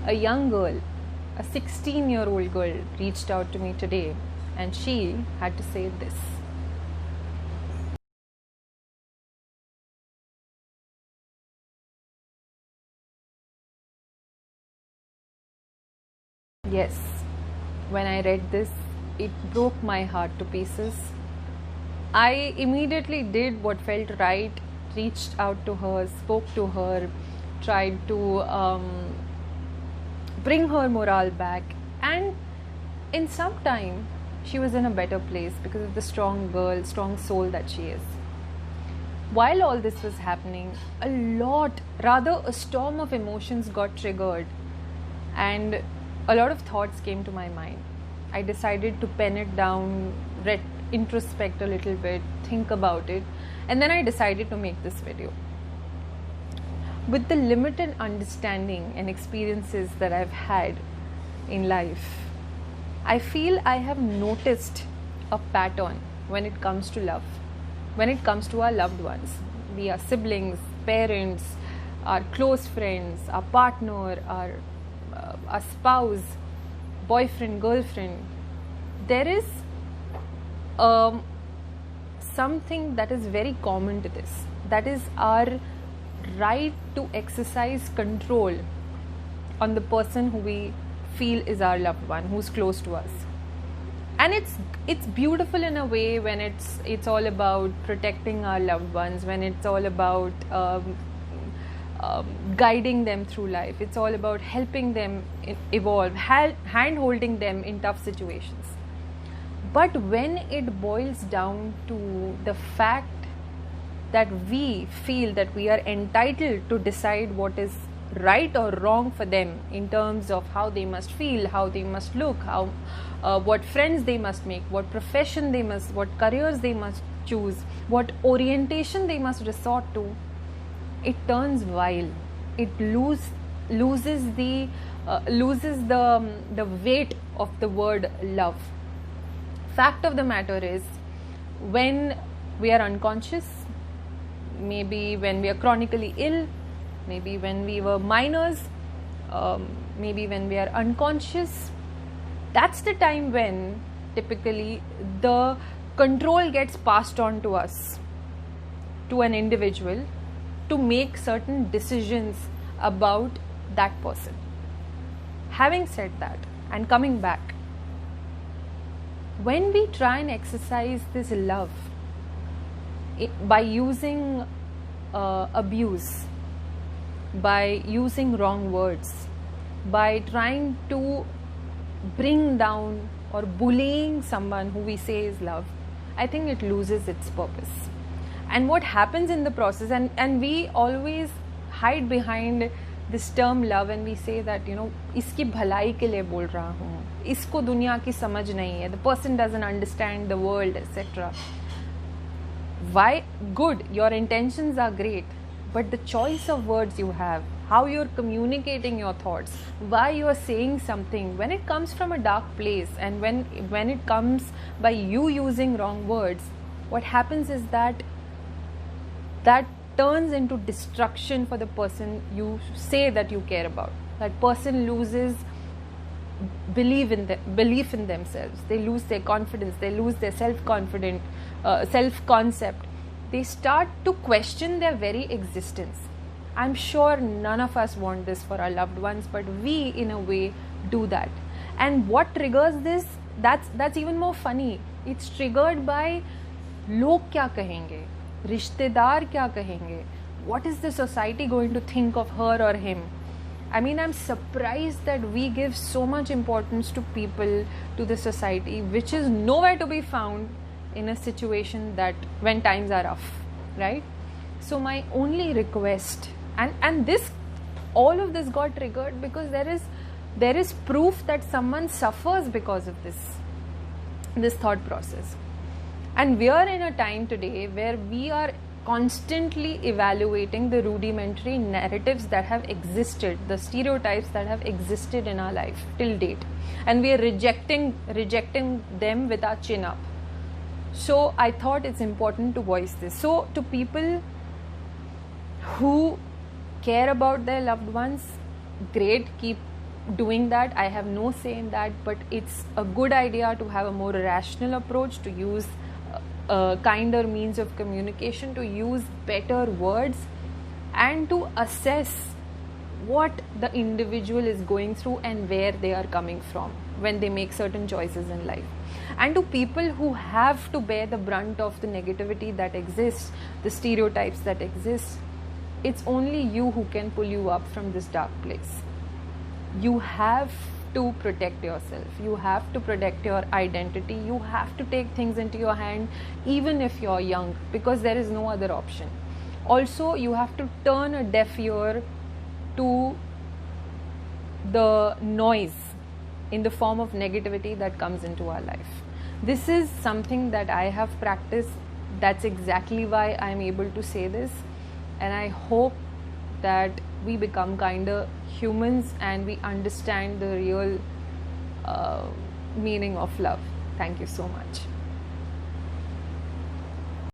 A young girl, a 16-year-old girl, reached out to me today, and she had to say this. Yes, when I read this, it broke my heart to pieces. I immediately did what felt right, reached out to her, spoke to her, tried to bring her morale back, and in some time she was in a better place because of the strong girl, strong soul that she is. While all this was happening, a storm of emotions got triggered, and a lot of thoughts came to my mind. I decided to pen it down, introspect a little bit, think about it, and then I decided to make this video. With the limited understanding and experiences that I've had in life, I feel I have noticed a pattern when it comes to love, when it comes to our loved ones. We are siblings, parents, our close friends, our partner, our spouse, boyfriend, girlfriend. There is something that is very common to this. That is our right to exercise control on the person who we feel is our loved one, who's close to us. And it's beautiful in a way when it's all about protecting our loved ones, when it's all about guiding them through life. It's all about helping them evolve, hand-holding them in tough situations. But when it boils down to the fact that we feel that we are entitled to decide what is right or wrong for them in terms of how they must feel, how they must look, what friends they must make, what profession they must, what careers they must choose, what orientation they must resort to, it turns vile. It loses the weight of the word love. Fact of the matter is, when we are unconscious, maybe when we are chronically ill, maybe when we were minors, maybe when we are unconscious, that's the time when typically the control gets passed on to us, to an individual, to make certain decisions about that person. Having said that, and coming back, when we try and exercise this love by using abuse, by using wrong words, by trying to bring down or bullying someone who we say is love, I think it loses its purpose. And what happens in the process, and we always hide behind this term love, and we say that, इसकी भलाई के लिए बोल रहा हूँ, इसको दुनिया की समझ नहीं है, the person doesn't understand the world, etc. Why? Good, your intentions are great, but the choice of words you have, how you're communicating your thoughts, why you are saying something, when it comes from a dark place, and when it comes by you using wrong words, what happens is that turns into destruction for the person you say that you care about. That person loses belief in themselves. They lose their confidence. They lose their self-concept. They start to question their very existence. I'm sure none of us want this for our loved ones, but we in a way do that. And what triggers this, that's even more funny. It's triggered by log kya kahenge, rishtedar kya kahenge, what is the society going to think of her or him. I mean, I'm surprised that we give so much importance to people, to the society, which is nowhere to be found in a situation that when times are rough, right? So my only request, and all of this got triggered because there is proof that someone suffers because of this thought process. And we are in a time today where we are constantly evaluating the rudimentary narratives that have existed, the stereotypes that have existed in our life till date, and we are rejecting them with our chin up. So I thought it's important to voice this. So to people who care about their loved ones, great, keep doing that, I have no say in that, but it's a good idea to have a more rational approach, to use a kinder means of communication, to use better words, and to assess what the individual is going through and where they are coming from when they make certain choices in life. And to people who have to bear the brunt of the negativity that exists, the stereotypes that exist, it's only you who can pull you up from this dark place. You have to protect yourself. You have to protect your identity. You have to take things into your hand, even if you're young, because there is no other option. Also, you have to turn a deaf ear to the noise in the form of negativity that comes into our life. This is something that I have practiced. That's exactly why I'm able to say this. And I hope that we become kinder humans and we understand the real meaning of love. Thank you so much.